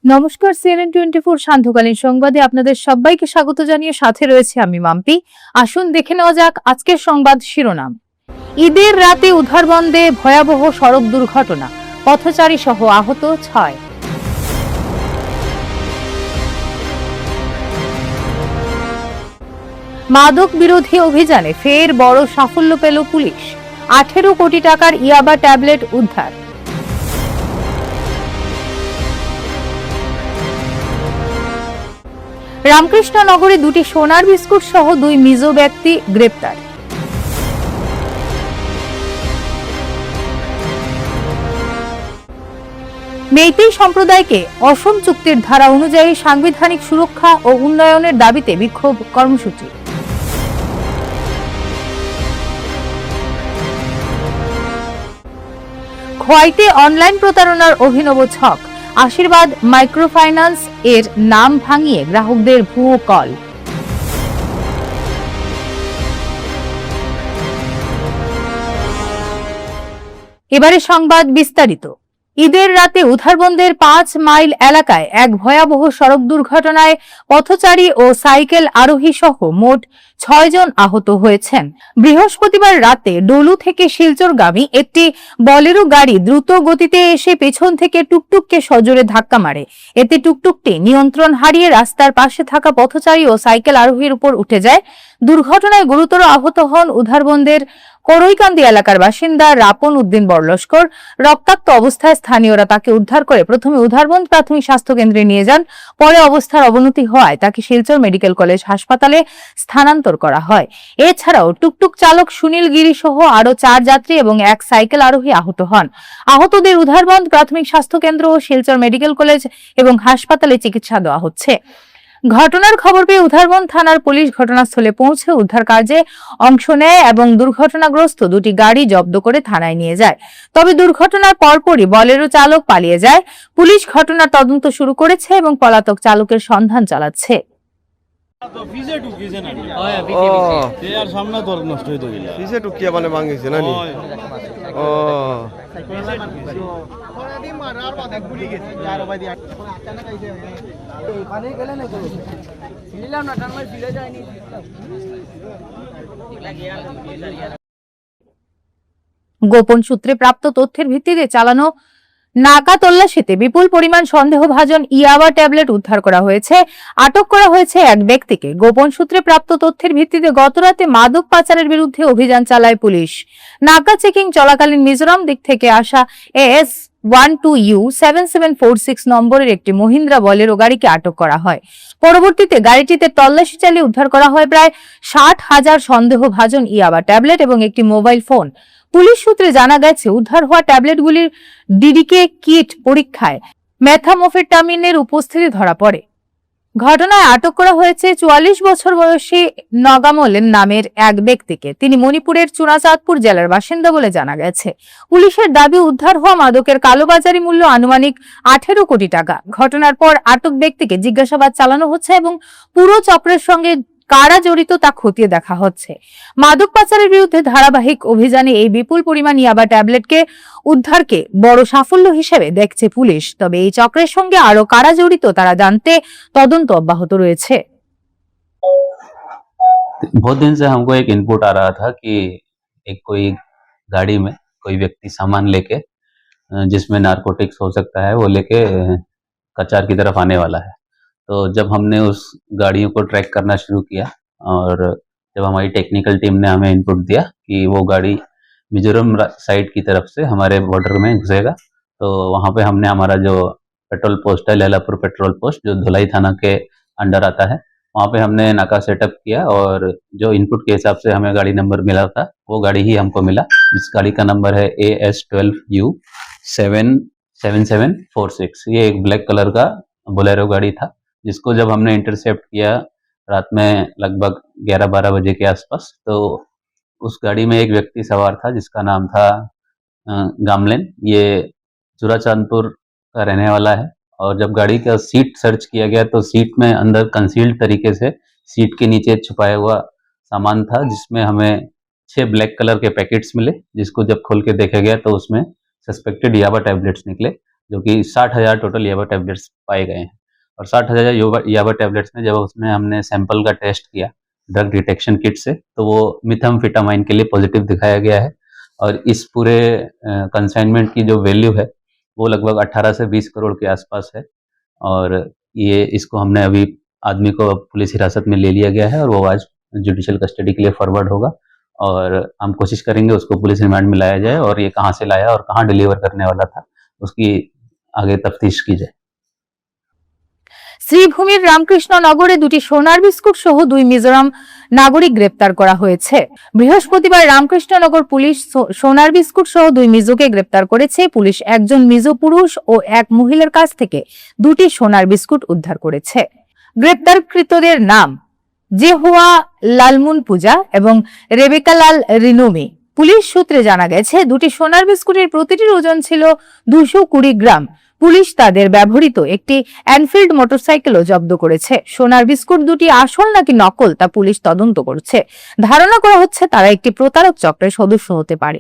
নমস্কার, CNN24 সান্ধ্যকালীন সংবাদে আপনাদের সবাইকে স্বাগত জানিয়ে সাথে রয়েছে আমি মাম্পি। আসুন দেখে নেওয়া যাক আজকের সংবাদ শিরোনাম। ঈদের রাতে উধারবন্দে ভয়াবহ সড়ক দুর্ঘটনা, পথচারী সহ আহত 6। মাদক বিরোধী অভিযানে ফের বড় সাফল্য পেল পুলিশ, 18 কোটি টাকার ইয়াবা ট্যাবলেট উদ্ধার। রামকৃষ্ণনগরে দুটি সোনার বিস্কুট সহ 2 মিজো ব্যক্তি গ্রেপ্তার। মেইতেই সম্প্রদায়কে অসম চুক্তির ধারা অনুযায়ী সাংবিধানিক সুরক্ষা ও উন্নয়নের দাবিতে বিক্ষোভ কর্মসূচি। খোয়াইতে অনলাইন প্রতারণার অভিনব ছক, আশীর্বাদ মাইক্রোফাইন্যান্স এর নাম ভাঙিয়ে গ্রাহকদের ভুয়ো কল। এবারে সংবাদ বিস্তারিত। ঈদের রাতে উধারবন্দের 5 মাইল এলাকায় এক ভয়াবহ সড়ক দুর্ঘটনায় পথচারী ও সাইকেল আরোহী সহ মোট 6 জন আহত হয়েছেন। বৃহস্পতিবার রাতে ডলু থেকে শিলচরগামী একটি বলেরো গাড়ি দ্রুত গতিতে এসে পেছন থেকে টুকটুককে সজোরে ধাক্কা মারে। এতে টুকটুকটি নিয়ন্ত্রণ হারিয়ে রাস্তার পাশে থাকা পথচারী ও সাইকেল আরোহীর উপর উঠে যায়। দুর্ঘটনায় গুরুতর আহত হন উধারবন্দের করইকান্দি এলাকার বাসিন্দা রাপন উদ্দিন বড়লস্কর। রক্তাক্ত অবস্থায় স্থানীয়রা তাকে উদ্ধার করে প্রথমে উধারবন্দ প্রাথমিক স্বাস্থ্য কেন্দ্রে নিয়ে যান। পরে অবস্থার অবনতি হওয়ায় তাকে শিলচর মেডিকেল কলেজ হাসপাতালে স্থানান্তর করা হয়। এছাড়াও টুকটুক চালক সুনীল গিরি সহ আরো 4 যাত্রী এবং এক সাইকেল আরোহী আহত হন। আহতদের উধারবন্দ প্রাথমিক স্বাস্থ্য কেন্দ্র ও শিলচর মেডিকেল কলেজ এবং হাসপাতালে চিকিৎসা দেওয়া হচ্ছে। ঘটনার খবর পেয়ে উধারবন্দ থানার পুলিশ ঘটনাস্থলে পৌঁছে উদ্ধার কার্যে অংশ নেয় এবং দুর্ঘটনাগ্রস্ত দুটি গাড়ি জব্দ করে থানায় নিয়ে যায়। তবে দুর্ঘটনার পরপরই বলেরো চালক পালিয়ে যায়। পুলিশ ঘটনার তদন্ত শুরু করেছে এবং পলাতক চালকের সন্ধান চালাচ্ছে। গোপন সূত্রে প্রাপ্ত তথ্যের ভিত্তিতে চালানো নাকা তল্লাশিতে বিপুল পরিমাণ সন্দেহভাজন ইয়াবা ট্যাবলেট উদ্ধার করা হয়েছে। আটক করা হয়েছে এক ব্যক্তিকে। গোপন সূত্রে প্রাপ্ত তথ্যের ভিত্তিতে গতরাতে মাদক পাচারের বিরুদ্ধে অভিযান চালায় পুলিশ। নাকা চেকিং চলাকালীন মিজোরাম দিক থেকে আসা AS 12U 7746 নম্বরের একটি মহিন্দ্রা বলেরো গাড়িকে আটক করা হয়। পরবর্তীতে গাড়িটিতে তল্লাশি চালিয়ে উদ্ধার করা হয় প্রায় 60,000 সন্দেহভাজন ইয়াবা ট্যাবলেট এবং একটি মোবাইল ফোন। পুলিশ সূত্রে জানা গেছে উদ্ধার হওয়া ট্যাবলেটগুলির ডিডিকে কিট পরীক্ষায় মেথামফেটামিনের উপস্থিতি ধরা পড়ে। ঘটনায় আটক করা হয়েছে 44 বছর বয়সী নগামলেন নামের এক ব্যক্তিকে। তিনি মণিপুরের চুনাচাঁদপুর জেলার বাসিন্দা বলে জানা গেছে। পুলিশের দাবি উদ্ধার হওয়া মাদকের কালোবাজারি মূল্য আনুমানিক 18 কোটি টাকা। ঘটনার পর আটক ব্যক্তিকে জিজ্ঞাসাবাদ চালানো হচ্ছে এবং পুরো চক্রের সঙ্গে কারা জড়িত তা খতিয়ে দেখা হচ্ছে। মাদক পাচারের বিরুদ্ধে ধারাবাহিক অভিযানে এই বিপুল পরিমাণ ইয়াবা ট্যাবলেটকে উদ্ধারকে বড় সাফল্য হিসেবে দেখছে পুলিশ। তবে এই চক্রের সঙ্গে আরো কারা জড়িত তারা জানতে তদন্ত অব্যাহত রয়েছে। बहुत दिन से हमको एक इनपुट आ रहा था कि एक कोई गाड़ी में कोई व्यक्ति सामान लेके जिसमें नारकोटिक्स हो सकता है वो लेके कचार की तरफ आने वाला है। तो जब हमने उस गाड़ियों को ट्रैक करना शुरू किया और जब हमारी टेक्निकल टीम ने हमें इनपुट दिया कि वो गाड़ी मिजोरम साइड की तरफ से हमारे बॉर्डर में घुसेगा, तो वहाँ पे हमने हमारा जो पेट्रोल पोस्ट है लैलापुर पेट्रोल पोस्ट जो धुलाई थाना के अंडर आता है, वहाँ पे हमने नाका सेटअप किया और जो इनपुट के हिसाब से हमें गाड़ी नंबर मिला था वो गाड़ी ही हमको मिला। इस गाड़ी का नंबर है AS12U 77746। ये एक ब्लैक कलर का बोलेरो गाड़ी था जिसको जब हमने इंटरसेप्ट किया रात में लगभग 11-12 बजे के आसपास, तो उस गाड़ी में एक व्यक्ति सवार था जिसका नाम था गामलेन। ये चूराचांदपुर का रहने वाला है। और जब गाड़ी का सीट सर्च किया गया तो सीट में अंदर कंसील्ड तरीके से सीट के नीचे छुपाया हुआ सामान था जिसमें हमें 6 ब्लैक कलर के पैकेट्स मिले, जिसको जब खोल के देखा गया तो उसमें सस्पेक्टेड याबा टैबलेट्स निकले। जो कि 60,000 टोटल याबा टैबलेट्स पाए गए हैं। और 60,000 याबा टैबलेट्स में जब उसमें हमने सैंपल का टेस्ट किया ड्रग डिटेक्शन किट से, तो वो मिथाम्फेटामाइन के लिए पॉजिटिव दिखाया गया है। और इस पूरे कंसाइनमेंट की जो वैल्यू है वो लगभग 18 से 20 करोड़ के आसपास है। और ये इसको हमने अभी आदमी को पुलिस हिरासत में ले लिया गया है और वो आज जुडिशियल कस्टडी के लिए फॉरवर्ड होगा। और हम कोशिश करेंगे उसको पुलिस रिमांड में लाया जाए और ये कहाँ से लाया और कहाँ डिलीवर करने वाला था उसकी आगे तफ्तीश की जाए। শ্রীভূমির রামকৃষ্ণনগরে দুটি সোনার বিস্কুট সহ 2 মিজোরাম নাগরিক গ্রেপ্তার করা হয়েছে। বৃহস্পতিবার রামকৃষ্ণনগর পুলিশ সোনার বিস্কুট সহ 2 মিজোকে গ্রেপ্তার করেছে। পুলিশ একজন মিজো পুরুষ ও এক মহিলার কাছ থেকে দুটি সোনার বিস্কুট উদ্ধার করেছে। গ্রেপ্তারকৃতদের নাম জেহুয়া লালমুন পূজা এবং রেবেকা লাল রিনুমি। পুলিশ সূত্রে জানা গেছে দুটি সোনার বিস্কুটের প্রতিটির ওজন ছিল 220 গ্রাম। পুলিশ তাদের ব্যবহৃত একটি এনফিল্ড মোটরসাইকেলও জব্দ করেছে। সোনার বিস্কুট দুটি আসল নাকি নকল তা পুলিশ তদন্ত করছে। ধারণা করা হচ্ছে তারা একটি প্রতারক চক্রের সদস্য হতে পারে।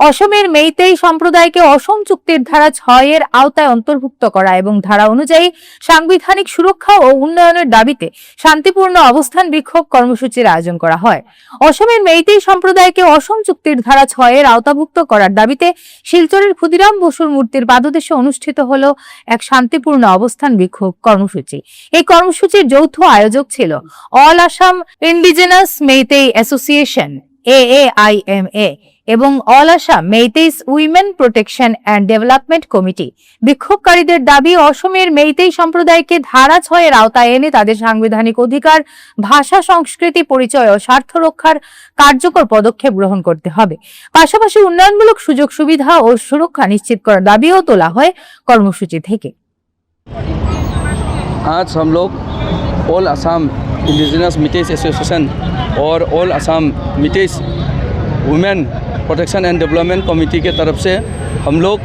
অসমের মেইতেই সম্প্রদায়কে অসম চুক্তির ধারা 6 এর আওতায় অন্তর্ভুক্ত করা এবং ধারা অনুযায়ী সাংবিধানিক সুরক্ষা ও উন্নয়নের দাবিতে শান্তিপূর্ণ অবস্থান বিক্ষোভ কর্মসূচির আয়োজন করা হয়। অসমের মেইতেই সম্প্রদায়কে অসম চুক্তির ধারা 6 এর আওতাভুক্ত করার দাবিতে শিলচরের ক্ষুদিরাম বসুর মূর্তির পাদদেশে অনুষ্ঠিত হলো এক শান্তিপূর্ণ অবস্থান বিক্ষোভ কর্মসূচি। এই কর্মসূচির যৌথ আয়োজক ছিল all Assam indigenous Meitei association AAIMA এবং all Assam Meiteis women protection and development committee. বিক্ষোভকারীদের দাবি অসমের মেইতেই সম্প্রদায়কে ধারা 6 এর আওতায় এনে তাদের সাংবিধানিক অধিকার, ভাষা, সংস্কৃতি, পরিচয় ও স্বার্থ রক্ষার কার্যকর পদক্ষেপ গ্রহণ করতে হবে। পাশাপাশি উন্নয়নমূলক সুযোগ সুবিধা ও সুরক্ষা নিশ্চিত করার দাবিও তোলা হয় কর্মসূচি থেকে। आज हम लोग all Assam indigenous Meiteis association और all Assam Meiteis women protection and development committee के तरफ से हम लोग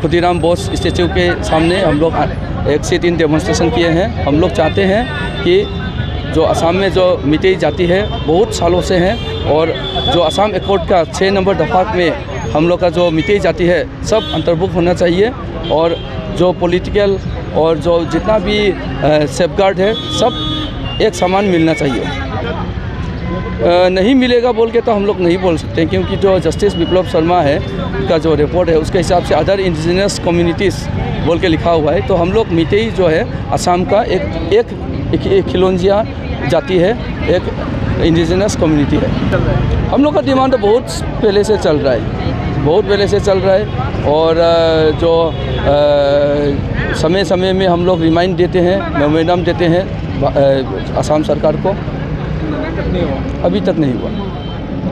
खुदीराम बोस स्टैचू के सामने हम लोग 1 से 3 डेमोन्स्ट्रेशन किए हैं। हम लोग चाहते हैं कि जो असम में जो मिटेई जाति है बहुत सालों से हैं और जो असम एकॉर्ड का 6 नंबर दफात में हम लोग का जो मिटेई जाति है सब अंतर्भुक्त होना चाहिए और जो पॉलिटिकल और जो जितना भी सेफगार्ड है सब एक समान मिलना चाहिए। नहीं मिलेगा बोल के तो हम लोग नहीं बोल सकते क्योंकि जो जस्टिस विप्लव शर्मा है का जो रिपोर्ट है उसके हिसाब से अदर इंडिजिनस कम्युनिटीज़ बोल के लिखा हुआ है। तो हम लोग मितेई जो है असम का एक खिलौंजिया जाति है, एक इंडिजिनस कम्युनिटी है। हम लोग का डिमांड तो बहुत पहले से चल रहा है, बहुत पहले से चल रहा है और जो समय समय में हम लोग रिमाइंड देते हैं, मेमोरेंडम देते हैं असम सरकार को, अभी तक नहीं हुआ।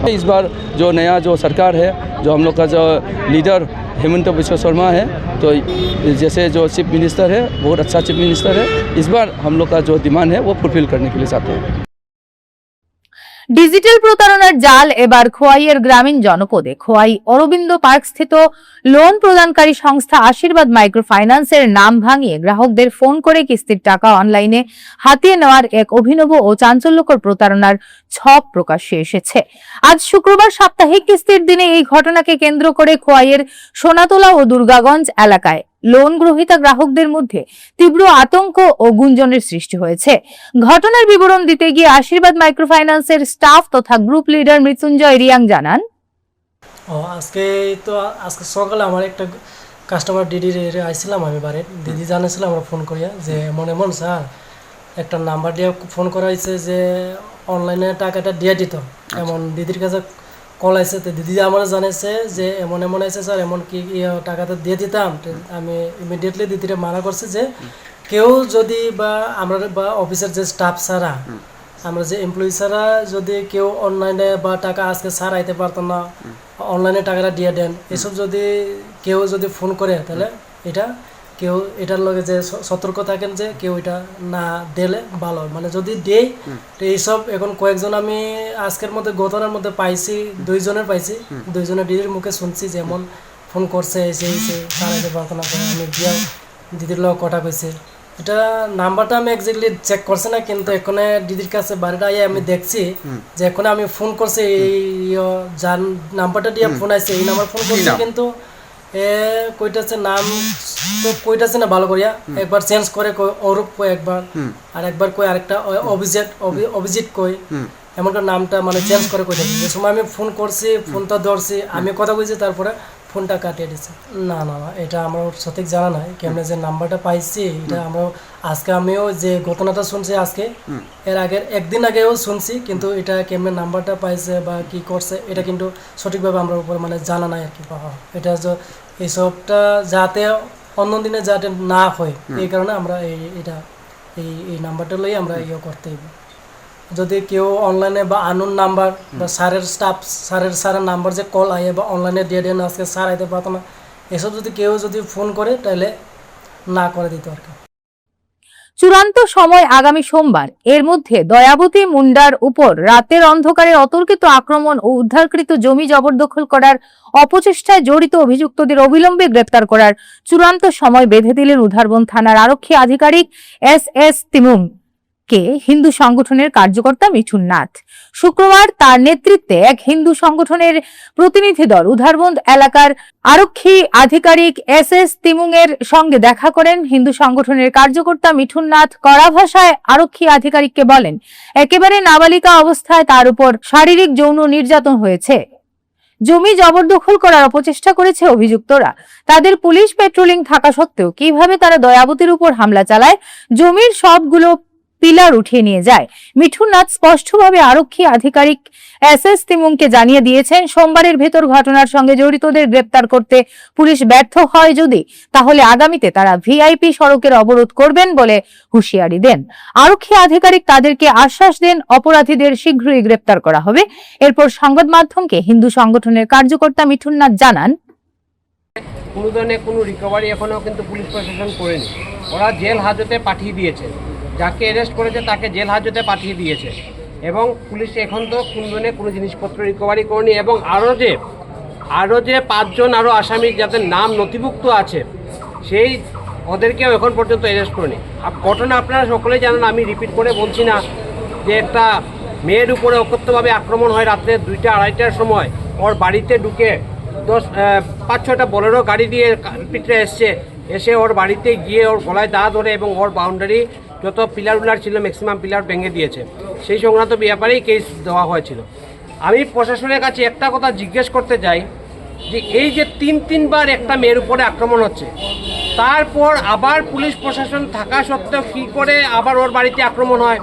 इस बार जो नया जो सरकार है, जो हम लोग का जो लीडर हेमंत बिश्व शर्मा है, तो जैसे जो चीफ मिनिस्टर है बहुत अच्छा चीफ मिनिस्टर है, इस बार हम लोग का जो डिमांड है वो फुलफिल करने के लिए चाहते हैं। ডিজিটাল প্রতারণার জাল এবার খোয়াইয়ের গ্রামীণ জনপদে। খোয়াই অরবিন্দ পার্ক স্থিত লোন প্রদানকারী সংস্থা আশীর্বাদ মাইক্রো ফাইন্যান্সের নাম ভাঙিয়ে গ্রাহকদের ফোন করে কিস্তির টাকা অনলাইনে হাতিয়ে নেওয়ার এক অভিনব ও চাঞ্চল্যকর প্রতারণার ছক প্রকাশ্যে এসেছে। আজ শুক্রবার সাপ্তাহিক কিস্তির দিনে এই ঘটনাকে কেন্দ্র করে খোয়াইয়ের সোনাতলা ও দুর্গাগঞ্জ এলাকায় লোন গ্রহীতা গ্রাহকদের মধ্যে তীব্র আতঙ্ক ও গুঞ্জনের সৃষ্টি হয়েছে। ঘটনার বিবরণ দিতে গিয়ে আশীর্বাদ মাইক্রো ফাইন্যান্সের স্টাফ তথা গ্রুপ লিডার মৃত্যুঞ্জয় রিয়াং জানান, আজকে সকালে আমার একটা কাস্টমার দিদির আইছিলাম, আমি বাড়ি দিদি জানাইছিলাম আমরা ফোন করিয়া যে এমন স্যার একটা নাম্বার দিয়ে ফোন করা হয়েছে যে অনলাইনে টাকাটা দিয়ে দিত এমন দিদির কাছে কল আছে, তো দিদি আমার জানাইছে যে এমন এমন আছে স্যার, এমন কি টাকাটা দিয়ে দিতাম। তো আমি ইমিডিয়েটলি দিদিটা মানা করছি যে কেউ যদি বা আমরা বা অফিসের যে স্টাফ ছাড়া আমরা যে এমপ্লয়ি ছাড়া যদি কেউ অনলাইনে বা টাকা আজকে স্যার আইতে পারতো না, অনলাইনে টাকাটা দিয়ে দেন, এসব যদি কেউ যদি ফোন করে তাহলে এটা কেউ এটার লগে যে সতর্ক থাকেন যে কেউ এটা না দিলে ভালো, মানে যদি দেই তো এইসব এখন কয়েকজন আমি আজকের মধ্যে গতনের মধ্যে পাইছি, 2 জনের পাইছি, 2 জনের দিদির মুখে শুনছি যেমন ফোন করছে এসে স্যার আইতে পারতো না, আমি গিয়া দিদির লগে কথা কইছে। এটা নাম্বারটা আমি এক্স্যাক্টলি চেক করছি না, কিন্তু এখন দিদির কাছে বাড়িটা আইয়া আমি দেখছি যে এখন আমি ফোন করছি এই যার নাম্বারটা দিয়ে ফোন আইছে এই নাম্বার ফোন করছি, কিন্তু কইটাছে নাম তো কইটাছে না ভালো করিয়া, একবার চেঞ্জ করে কই অরূপ কই একবার, আর একবার কই আরেকটা অভিজিৎ কই, এমন করে নামটা মানে চেঞ্জ করে কইটাছে। যে সময় আমি ফোন করছি ফোনটা ধরছি আমি কথা কইছি, তারপরে ফোনটা কাটিয়ে দিছে। না না না এটা আমার সঠিক জানা নাই, কেমনে যে নাম্বারটা পাইছি এটা আমরা আজকে আমিও যে ঘটনাটা শুনছি আজকে, এর আগের একদিন আগেও শুনছি, কিন্তু এটা কেমনে নাম্বারটা পাইছে বা কি করছে এটা কিন্তু সঠিকভাবে আমরা উপর মানে জানা নাই আর কি। এটা এইসবটা যাতে অন্য দিনে যাতে না হয় এই কারণে আমরা এটা এই নাম্বারটা লই আমরা করতে হইব। যদি কেউ অনলাইনে বা আননোন নাম্বার বা স্যারের নাম্বার যে কল আয়ে বা অনলাইনে দিয়ে দেন আজকে স্যার আইতে পারতো না, এসব যদি কেউ যদি ফোন করে তাহলে না করে দিত আর কি। চূড়ান্ত সময় আগামী সোমবার। এর মধ্যে দয়াবতী মুন্ডার উপর রাতের অন্ধকারে অতর্কিত আক্রমণ ও উদ্ধারকৃত জমি জবরদখল করার অপচেষ্টায় জড়িত অভিযুক্তদের অবিলম্বে গ্রেপ্তার করার চূড়ান্ত সময় বেঁধে দিলেন উধারবন থানার আরক্ষী আধিকারিক এস তিমুং কে হিন্দু সংগঠনের কার্যকর্তা মিঠুন নাথ। শুক্রবার তার নেতৃত্বে এক হিন্দু সংগঠনের প্রতিনিধি দল উধারবন্দ এলাকার আরক্ষী আধিকারিক এস তিমুং এর সঙ্গে দেখা করেন। হিন্দু সংগঠনের কার্যকর্তা মিঠুন নাথ কড়া ভাষায় আরক্ষী আধিকারিককে বলেন, একেবারে নাবালিকা অবস্থায় তার উপর শারীরিক যৌন নির্যাতন হয়েছে, জমি জবরদখল করার অপচেষ্টা করেছে অভিযুক্তরা। তাদের পুলিশ পেট্রোলিং থাকা সত্ত্বেও কিভাবে তারা দয়াবতীর উপর হামলা চালায়, জমির সবগুলো পিলার উঠিয়ে নিয়ে যায়। মিঠুন নাথ স্পষ্টভাবে আরক্ষী আধিকারিক এস তিমুংকে জানিয়ে দিয়েছেন, সোমবারের ভেতর ঘটনার সঙ্গে জড়িতদের গ্রেপ্তার করতে পুলিশ ব্যর্থ হয় যদি, তাহলে আগামীতে তারা ভিআইপি সড়কের অবরোধ করবেন বলে হুঁশিয়ারি দেন। আরক্ষী আধিকারিক তাদেরকে আশ্বাস দেন অপরাধীদের শীঘ্রই গ্রেপ্তার করা হবে। এরপর সংবাদ মাধ্যমকে হিন্দু সংগঠনের কার্যকর্তা মিঠুন নাথ জানান, কোনো ধরনের কোনো রিকভারি এখনও কিন্তু পুলিশ প্রশাসন করেনি। ওরা জেল হাজতে পাঠিয়ে দিয়েছে, যাকে অ্যারেস্ট করেছে তাকে জেল হাজতে পাঠিয়ে দিয়েছে, এবং পুলিশ এখন তো কোনো ধরনের কোনো জিনিসপত্র রিকভারি করেনি। এবং আরও যে 5 জন আরও আসামি যাদের নাম নথিভুক্ত আছে সেই ওদেরকেও এখন পর্যন্ত অ্যারেস্ট করেনি। ঘটনা আপনারা সকলেই জানেন, আমি রিপিট করে বলছি না, যে একটা মেয়ের উপরে অকথ্যভাবে আক্রমণ হয় রাত্রে 2টা 2:30টার সময়। ওর বাড়িতে ঢুকে 5-6টা বোলেরো গাড়ি দিয়ে পিটরে এসে ওর বাড়িতে গিয়ে ওর গলায় দা ধরে এবং ওর বাউন্ডারি যত পিলার ছিল ম্যাক্সিমাম পিলার ভেঙে দিয়েছে। সেই সংক্রান্ত ব্যাপারেই কেস দেওয়া হয়েছিল। আমি প্রশাসনের কাছে একটা কথা জিজ্ঞেস করতে চাই, যে এই যে 3বার একটা মেয়ের উপরে আক্রমণ হচ্ছে, তারপর আবার পুলিশ প্রশাসন থাকা সত্ত্বেও কী করে আবার ওর বাড়িতে আক্রমণ হয়?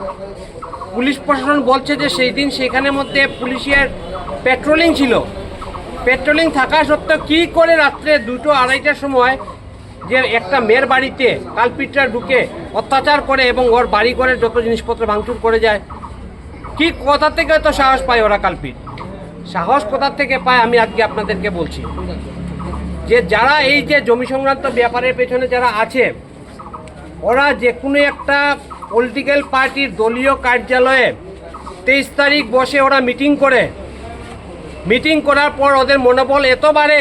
পুলিশ প্রশাসন বলছে যে সেই দিন সেখানের মধ্যে পুলিশের পেট্রোলিং ছিল, পেট্রোলিং থাকা সত্ত্বেও কী করে রাত্রে 2-2:30টার সময় যে একটা মেয়ের বাড়িতে কালপিটরা ঢুকে অত্যাচার করে এবং ওর বাড়ি করে যত জিনিসপত্র ভাঙচুর করে যায়? কি কোথা থেকে তো সাহস পায় ওরা? কালপিট সাহস কোথা থেকে পায় আমি আজকে আপনাদেরকে বলছি, যে যারা এই যে জমি সংক্রান্ত ব্যাপারের পেছনে যারা আছে, ওরা যে কোনো একটা পলিটিক্যাল পার্টির দলীয় কার্যালয়ে 23 তারিখ বসে ওরা মিটিং করার পর ওদের মনোবল এত বাড়ে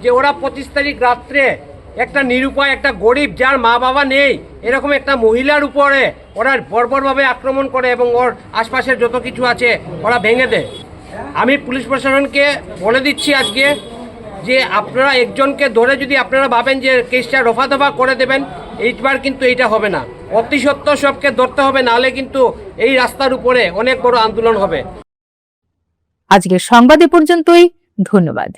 যে ওরা 25 তারিখ রাত্রে একটা নিরুপায়, একটা গরিব যার মা বাবা নেই, এরকম একটা মহিলার উপরে ওরা বর্বরভাবে আক্রমণ করে এবং ওর আশপাশের যত কিছু আছে ওরা ভেঙে দেয়। আমি পুলিশ প্রশাসনকে বলে দিচ্ছি আজকে, যে আপনারা একজনকে ধরে যদি আপনারা ভাবেন যে কেসটা রফা-দফা করে দেবেন, এইবার কিন্তু এইটা হবে না। অতি সত্ত্বর সবকে ধরতে হবে, নাহলে কিন্তু এই রাস্তার উপরে অনেক বড় আন্দোলন হবে। আজকের সংবাদ এ পর্যন্তই। ধন্যবাদ।